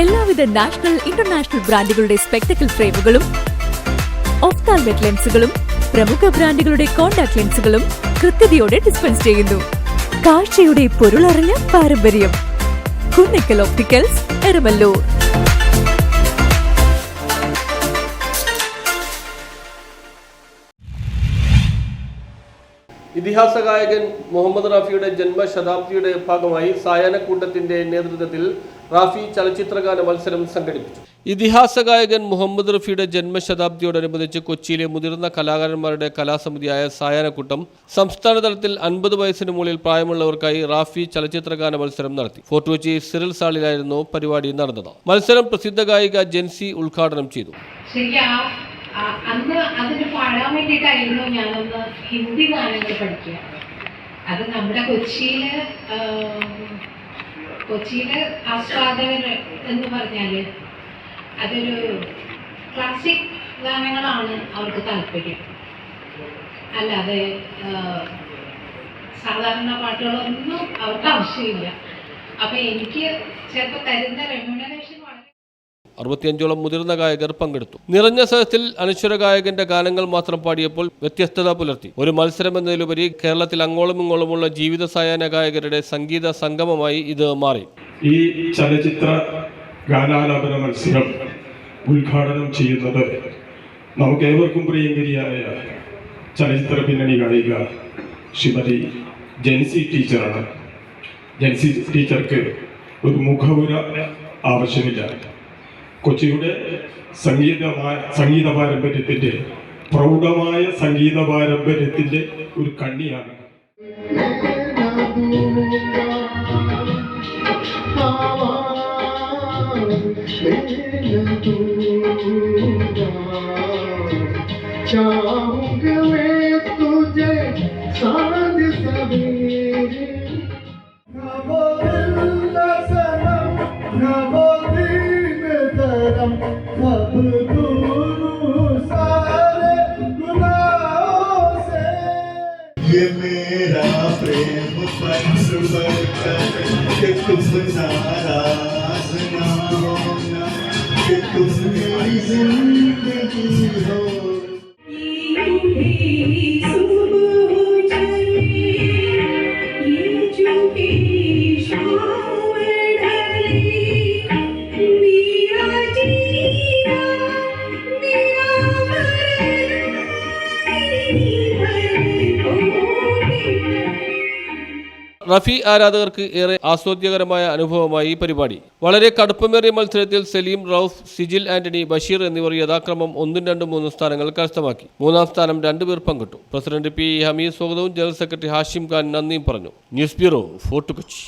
എല്ലാവിധ national international ബ്രാൻഡുകളുടെ spectacle ഫ്രെയിമുകളും ഒഫ്താൽമെറ്റ് ലെൻസുകളും പ്രമുഖ ബ്രാൻഡുകളുടെ കോൺടാക്ട് ലെൻസുകളും കൃത്യതയോടെ ഡിസ്പെൻസ് ചെയ്യുന്നു. കാഴ്ചയുടെ പൊരുളറിഞ്ഞ പാരമ്പര്യം. കുന്നക്കൽ ഓപ്റ്റിക്കൽസ്, എരമല്ലൂർ. ഇതിഹാസ ഗായകൻ മുഹമ്മദ് റാഫിയുടെ ജന്മശതാബ്ദിയുടെ ഭാഗമായി സായാഹ്നക്കൂട്ടത്തിന്റെ നേതൃത്വത്തിൽ റാഫി ചലച്ചിത്രഗാന മത്സരം സംഘടിപ്പിച്ചു. ഇതിഹാസ ഗായകൻ മുഹമ്മദ് റാഫിയുടെ ജന്മശതാബ്ദിയോടനുബന്ധിച്ച് കൊച്ചിയിലെ മുതിർന്ന കലാകാരന്മാരുടെ കലാസമിതിയായ സായാഹ്നക്കൂട്ടം സംസ്ഥാന തലത്തിൽ 50 വയസ്സിന് മുകളിൽ പ്രായമുള്ളവർക്കായി റാഫി ചലച്ചിത്രഗാന മത്സരം നടത്തി. ഫോർട്ട് കൊച്ചി സിറിൽ സാളിലായിരുന്നു പരിപാടി നടന്നത്. മത്സരം പ്രസിദ്ധ ഗായിക ജെൻസി ഉദ്ഘാടനം ചെയ്തു. അന്ന് അതിന് പാടാൻ വേണ്ടിയിട്ടായിരുന്നു ഞാനൊന്ന് ഹിന്ദി ഗാനങ്ങൾ പഠിക്കുക. അത് നമ്മുടെ കൊച്ചിയിലെ ആസ്വാദകർ എന്ന് പറഞ്ഞാൽ അതൊരു ക്ലാസിക് ഗാനങ്ങളാണ് അവർക്ക് താല്പര്യം, അല്ലാതെ സാധാരണ പാട്ടുകളൊന്നും അവർക്ക് ആവശ്യമില്ല. അപ്പം എനിക്ക് ചിലപ്പോൾ തരുന്ന റെമ്യൂണറേഷൻ 65ഓളം മുതിർന്ന ഗായകർ പങ്കെടുത്തു. നിറഞ്ഞ സദസ്സിൽ അനശ്വര ഗായകന്റെ ഗാനങ്ങൾ മാത്രം പാടിയപ്പോൾ വ്യത്യസ്തത പുലർത്തി. ഒരു മത്സരം എന്നതിലുപരി കേരളത്തിൽ അങ്ങോളം ഇങ്ങോളമുള്ള ജീവിത സായാഹ്ന ഗായകരുടെ സംഗീത സംഗമമായി ഇത് മാറി. ഈ ചലച്ചിത്ര ഗാനാലാപന മത്സരം ഉദ്ഘാടനം ചെയ്യുന്നത് നമുക്ക് ഏവർക്കും പ്രിയങ്കരിയായ ചലച്ചിത്ര പിന്നണി ഗായിക ശ്രീമതി ജെൻസി ടീച്ചറാണ്. ജെൻസി ടീച്ചർക്ക് ഒരു മുഖവുര ആവശ്യമില്ല. കൊച്ചിയുടെ സംഗീത പാരമ്പര്യത്തിൻ്റെ പ്രൗഢമായ സംഗീത പാരമ്പര്യത്തിൻ്റെ ഒരു കണ്ണിയാണ്. ये मेरा प्रेम पंच बरकर कि तुम नाराज ना होना, कि तुम मेरी जिंदगी हो. റഫി ആരാധകർക്ക് ഏറെ ആസ്വാദ്യകരമായ അനുഭവമായി ഈ പരിപാടി. വളരെ കടുപ്പമേറിയ മത്സരത്തിൽ സലീം, റൌഫ്, സിജിൽ ആന്റണി, ബഷീർ എന്നിവർ യഥാക്രമം 1, 2, 3 സ്ഥാനങ്ങൾ കരസ്ഥമാക്കി. 3-ാം സ്ഥാനം 2 പേർ പങ്കിട്ടു. പ്രസിഡന്റ് പി ഹമീദ് സ്വാഗതവും ജനറൽ സെക്രട്ടറി ഹാഷിം ഖാൻ നന്ദിയും പറഞ്ഞു. News bureau, fort Kochi.